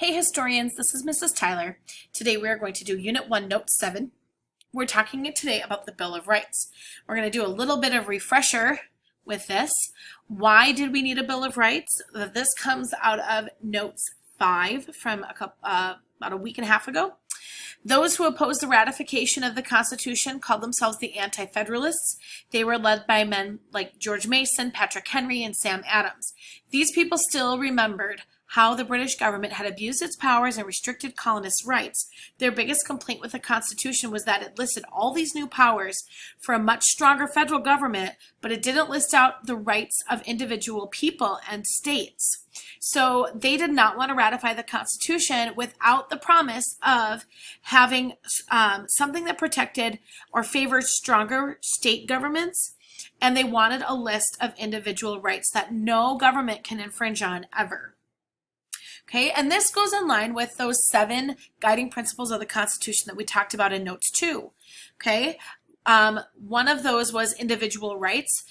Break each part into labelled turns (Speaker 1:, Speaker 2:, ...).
Speaker 1: Hey historians, this is Mrs. Tyler. Today we are going to do Unit 1, Note 7. We're talking today about the Bill of Rights. We're going to do a little bit of refresher with this. Why did we need a Bill of Rights? This comes out of Notes 5 from about a week and a half ago. Those who opposed the ratification of the Constitution called themselves the Anti-Federalists. They were led by men like George Mason, Patrick Henry, and Sam Adams. These people still remembered how the British government had abused its powers and restricted colonists' rights. Their biggest complaint with the Constitution was that it listed all these new powers for a much stronger federal government, but it didn't list out the rights of individual people and states. So they did not want to ratify the Constitution without the promise of having something that protected or favored stronger state governments, and they wanted a list of individual rights that no government can infringe on ever. Okay, and this goes in line with those 7 guiding principles of the Constitution that we talked about in Notes 2. Okay, one of those was individual rights.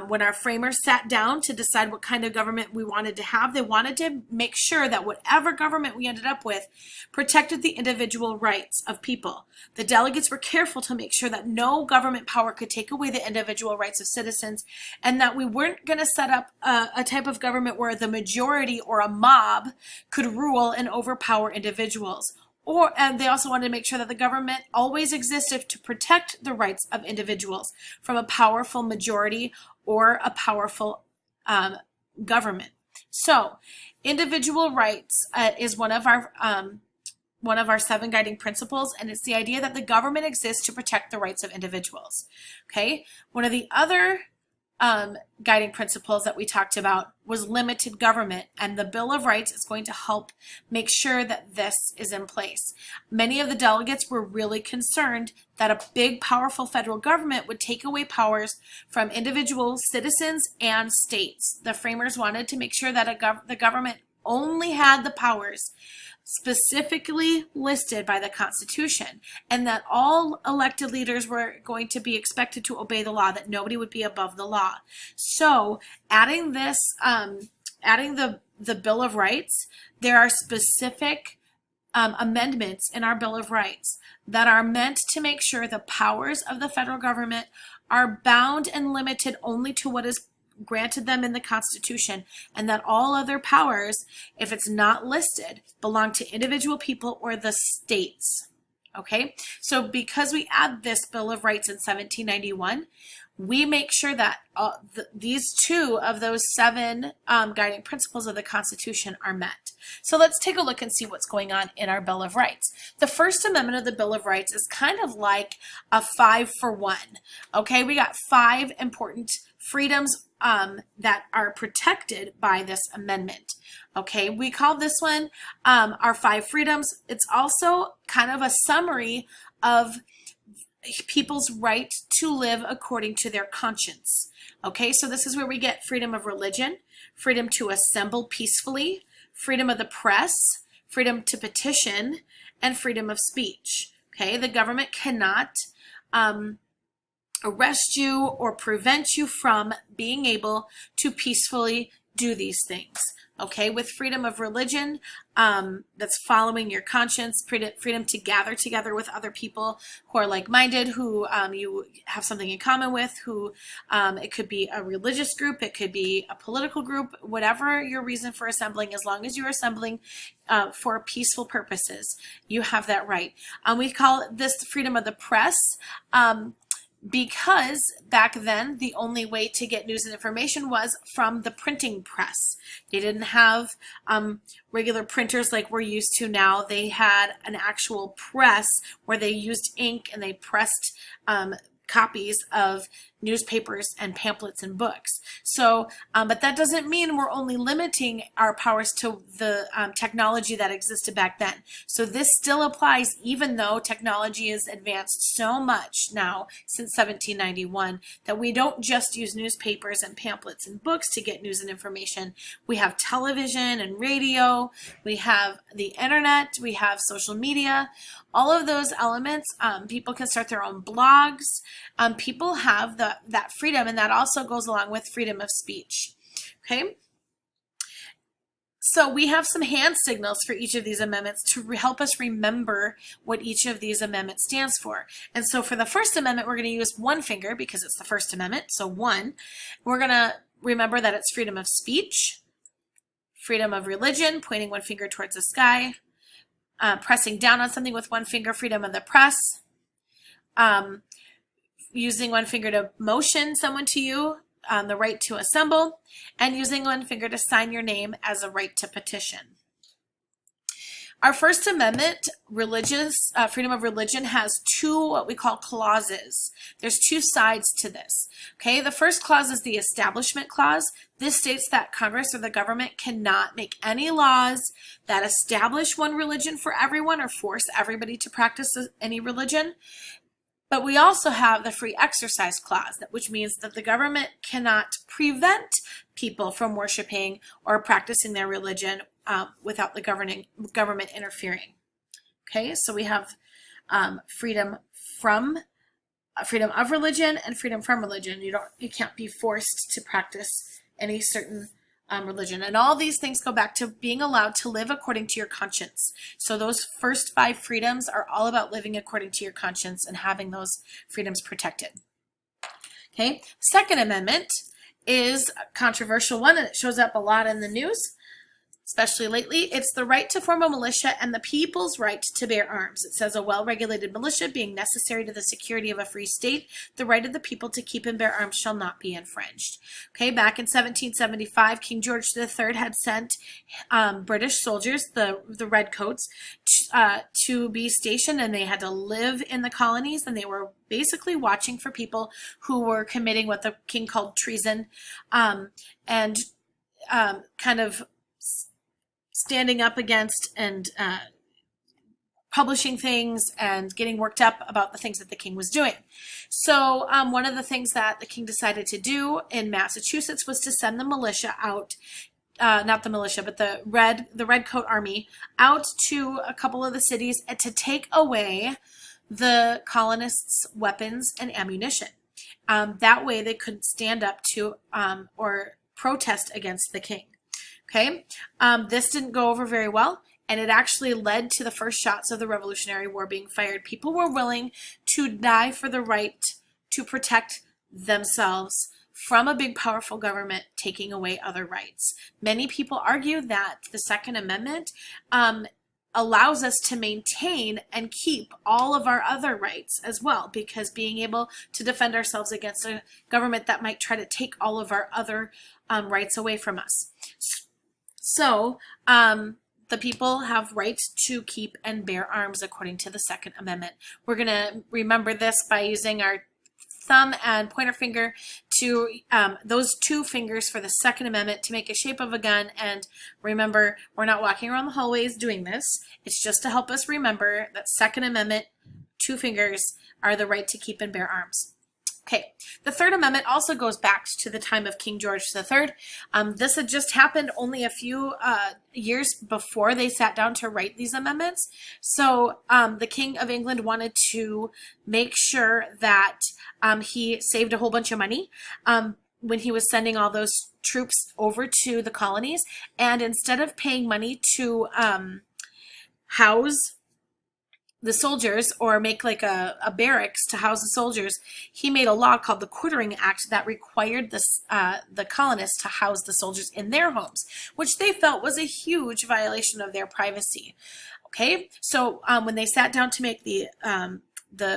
Speaker 1: When our framers sat down to decide what kind of government we wanted to have, they wanted to make sure that whatever government we ended up with protected the individual rights of people. The delegates were careful to make sure that no government power could take away the individual rights of citizens, and that we weren't going to set up a type of government where the majority or a mob could rule and overpower individuals. And they also wanted to make sure that the government always existed to protect the rights of individuals from a powerful majority or a powerful government. So, individual rights is one of our 7 guiding principles, and it's the idea that the government exists to protect the rights of individuals. Okay, one of the other guiding principles that we talked about was limited government, and the Bill of Rights is going to help make sure that this is in place. Many of the delegates were really concerned that a big, powerful federal government would take away powers from individual citizens and states. The framers wanted to make sure that the government only had the powers specifically listed by the Constitution, and that all elected leaders were going to be expected to obey the law, that nobody would be above the law. So adding this, adding the Bill of Rights, there are specific amendments in our Bill of Rights that are meant to make sure the powers of the federal government are bound and limited only to what is granted them in the Constitution, and that all other powers, if it's not listed, belong to individual people or the states. Okay, so because we add this Bill of Rights in 1791, we make sure that these 2 of those 7 guiding principles of the Constitution are met. So let's take a look and see what's going on in our Bill of Rights. The First Amendment of the Bill of Rights is kind of like a 5-for-1. Okay, we got 5 important freedoms that are protected by this amendment. Okay, we call this one our 5 freedoms. It's also kind of a summary of people's right to live according to their conscience. Okay, so this is where we get freedom of religion, freedom to assemble peacefully, freedom of the press, freedom to petition, and freedom of speech. Okay, the government cannot arrest you or prevent you from being able to peacefully do these things. Okay, with freedom of religion, that's following your conscience, freedom to gather together with other people who are like-minded, who you have something in common with, who it could be a religious group, it could be a political group, whatever your reason for assembling, as long as you're assembling for peaceful purposes, you have that right. We call this freedom of the press, because back then the only way to get news and information was from the printing press. They didn't have regular printers like we're used to now. They had an actual press where they used ink and they pressed copies of newspapers and pamphlets and books. So, but that doesn't mean we're only limiting our powers to the technology that existed back then. So this still applies even though technology has advanced so much now since 1791 that we don't just use newspapers and pamphlets and books to get news and information. We have television and radio, we have the internet, we have social media. All of those elements, people can start their own blogs. People have that freedom, and that also goes along with freedom of speech. Okay. So we have some hand signals for each of these amendments to help us remember what each of these amendments stands for. And so for the First Amendment, we're going to use one finger because it's the First Amendment, so one. We're going to remember that it's freedom of speech, freedom of religion, pointing one finger towards the sky, pressing down on something with one finger, freedom of the press, using one finger to motion someone to you, the right to assemble, and using one finger to sign your name as a right to petition. Our First Amendment, freedom of religion, has two what we call clauses. There's two sides to this. Okay, the first clause is the Establishment Clause. This states that Congress or the government cannot make any laws that establish one religion for everyone or force everybody to practice any religion. But we also have the Free Exercise Clause, which means that the government cannot prevent people from worshiping or practicing their religion without the government interfering. Okay, so we have freedom of religion and freedom from religion. You can't be forced to practice any certain religion. And all these things go back to being allowed to live according to your conscience. So those first 5 freedoms are all about living according to your conscience and having those freedoms protected. Okay, Second Amendment is a controversial one, and it shows up a lot in the news, especially lately. It's the right to form a militia and the people's right to bear arms. It says a well-regulated militia being necessary to the security of a free state, the right of the people to keep and bear arms shall not be infringed. Okay, back in 1775, King George III had sent British soldiers, the redcoats, to be stationed, and they had to live in the colonies, and they were basically watching for people who were committing what the king called treason, and kind of standing up against and publishing things and getting worked up about the things that the king was doing. So one of the things that the king decided to do in Massachusetts was to send the militia out, not the militia, but the Redcoat Army out to a couple of the cities to take away the colonists' weapons and ammunition. That way they could stand up to or protest against the king. Okay, this didn't go over very well, and it actually led to the first shots of the Revolutionary War being fired. People were willing to die for the right to protect themselves from a big, powerful government taking away other rights. Many people argue that the Second Amendment allows us to maintain and keep all of our other rights as well, because being able to defend ourselves against a government that might try to take all of our other rights away from us. So the people have rights to keep and bear arms according to the Second Amendment. We're going to remember this by using our thumb and pointer finger to those 2 fingers for the Second Amendment to make a shape of a gun. And remember, we're not walking around the hallways doing this. It's just to help us remember that Second Amendment 2 fingers are the right to keep and bear arms. Okay, the Third Amendment also goes back to the time of King George III. This had just happened only a few years before they sat down to write these amendments. So the King of England wanted to make sure that he saved a whole bunch of money when he was sending all those troops over to the colonies. And instead of paying money to house the soldiers or make like a barracks to house the soldiers, he made a law called the Quartering Act that required the colonists to house the soldiers in their homes, which they felt was a huge violation of their privacy. Okay, so when they sat down to make the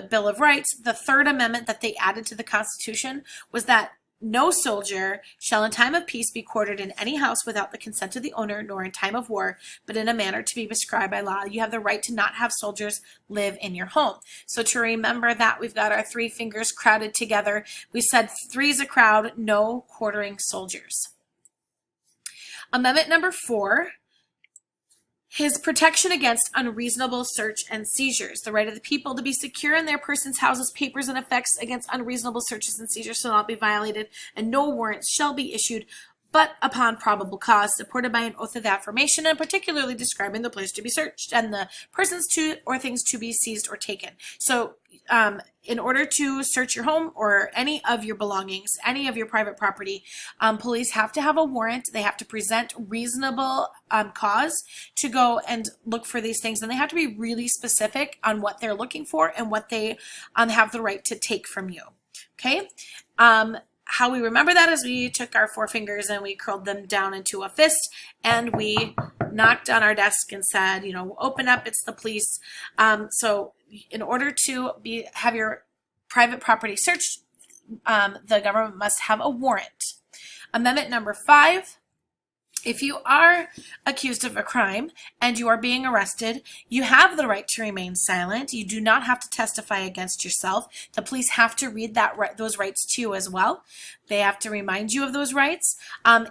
Speaker 1: Bill of Rights, the Third Amendment that they added to the Constitution was that no soldier shall in time of peace be quartered in any house without the consent of the owner, nor in time of war, but in a manner to be prescribed by law. You have the right to not have soldiers live in your home. So to remember that, we've got our 3 fingers crowded together. We said 3's a crowd, no quartering soldiers. Amendment number 4. His protection against unreasonable search and seizures. The right of the people to be secure in their persons, houses, papers, and effects against unreasonable searches and seizures shall not be violated, and no warrants shall be issued but upon probable cause, supported by an oath of affirmation, and particularly describing the place to be searched and the persons to or things to be seized or taken. So in order to search your home or any of your belongings, any of your private property, police have to have a warrant. They have to present reasonable cause to go and look for these things, and they have to be really specific on what they're looking for and what they have the right to take from you. Okay. How we remember that is we took our four fingers and we curled them down into a fist, and we knocked on our desk and said, you know, open up, it's the police. So in order to have your private property searched, the government must have a warrant. Amendment number 5. If you are accused of a crime and you are being arrested, you have the right to remain silent. You do not have to testify against yourself. The police have to read those rights to you as well. They have to remind you of those rights.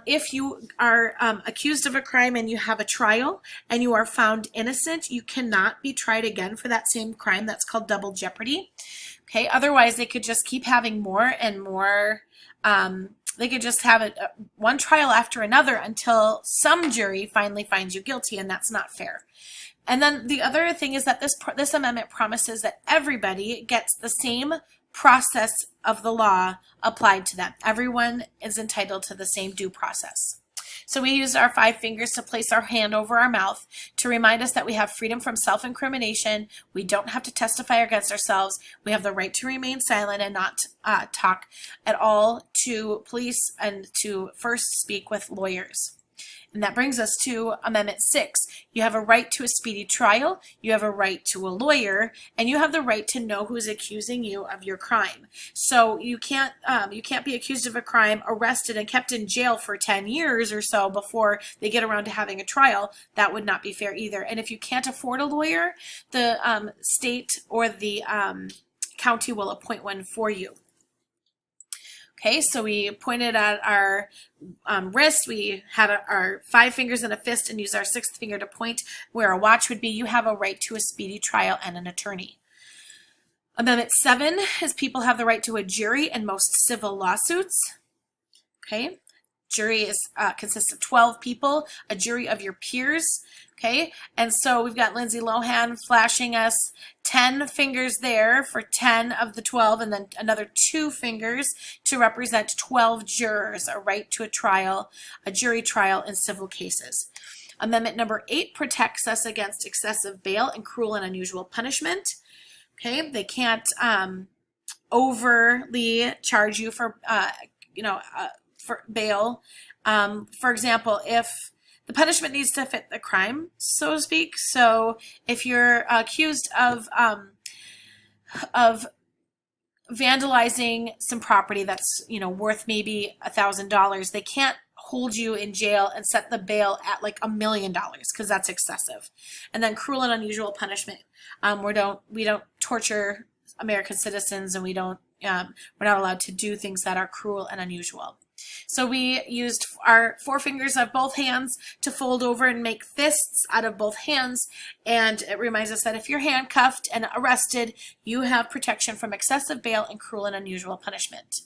Speaker 1: If you are accused of a crime and you have a trial and you are found innocent, you cannot be tried again for that same crime. That's called double jeopardy. Okay. Otherwise, they could just keep having more and more. They could just have one trial after another until some jury finally finds you guilty, and that's not fair. And then the other thing is that this amendment promises that everybody gets the same process of the law applied to them. Everyone is entitled to the same due process. So we used our 5 fingers to place our hand over our mouth to remind us that we have freedom from self-incrimination. We don't have to testify against ourselves. We have the right to remain silent and not talk at all to police, and to first speak with lawyers. And that brings us to Amendment 6. You have a right to a speedy trial, you have a right to a lawyer, and you have the right to know who's accusing you of your crime. So you can't be accused of a crime, arrested, and kept in jail for 10 years or so before they get around to having a trial. That would not be fair either. And if you can't afford a lawyer, the state or the county will appoint one for you. Okay, so we pointed at our wrist, we had our 5 fingers in a fist, and used our 6th finger to point where a watch would be. You have a right to a speedy trial and an attorney. Amendment 7 is people have the right to a jury in most civil lawsuits. Okay, jury consists of 12 people, a jury of your peers. Okay, and so we've got Lindsay Lohan flashing us 10 fingers there for 10 of the 12, and then another 2 fingers to represent 12 jurors, a right to a trial, a jury trial in civil cases. Amendment number 8 protects us against excessive bail and cruel and unusual punishment. Okay, they can't overly charge you for for bail. For example, if the punishment needs to fit the crime, so to speak. So if you're accused of vandalizing some property that's worth maybe $1,000, they can't hold you in jail and set the bail at like $1 million, because that's excessive. And then cruel and unusual punishment. We don't torture American citizens, and we're not allowed to do things that are cruel and unusual. So we used our 4 fingers of both hands to fold over and make fists out of both hands. And it reminds us that if you're handcuffed and arrested, you have protection from excessive bail and cruel and unusual punishment.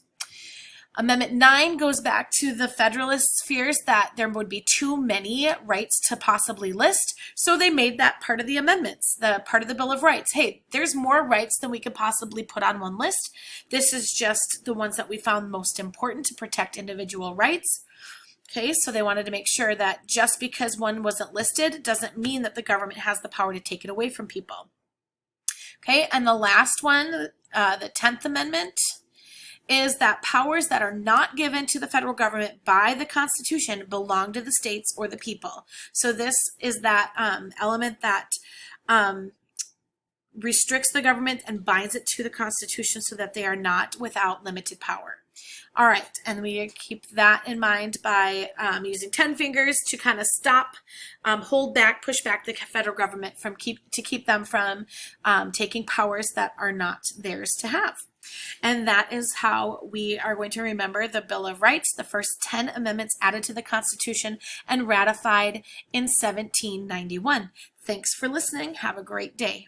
Speaker 1: Amendment 9 goes back to the Federalists' fears that there would be too many rights to possibly list, so they made that part of the amendments, the part of the Bill of Rights. Hey, there's more rights than we could possibly put on one list. This is just the ones that we found most important to protect individual rights. Okay, so they wanted to make sure that just because one wasn't listed doesn't mean that the government has the power to take it away from people. Okay, and the last one, the 10th Amendment, is that powers that are not given to the federal government by the Constitution belong to the states or the people. So this is that element that restricts the government and binds it to the Constitution so that they are not without limited power. All right, and we keep that in mind by using 10 fingers to kind of stop, hold back, push back the federal government to keep them from taking powers that are not theirs to have. And that is how we are going to remember the Bill of Rights, the first 10 amendments added to the Constitution and ratified in 1791. Thanks for listening. Have a great day.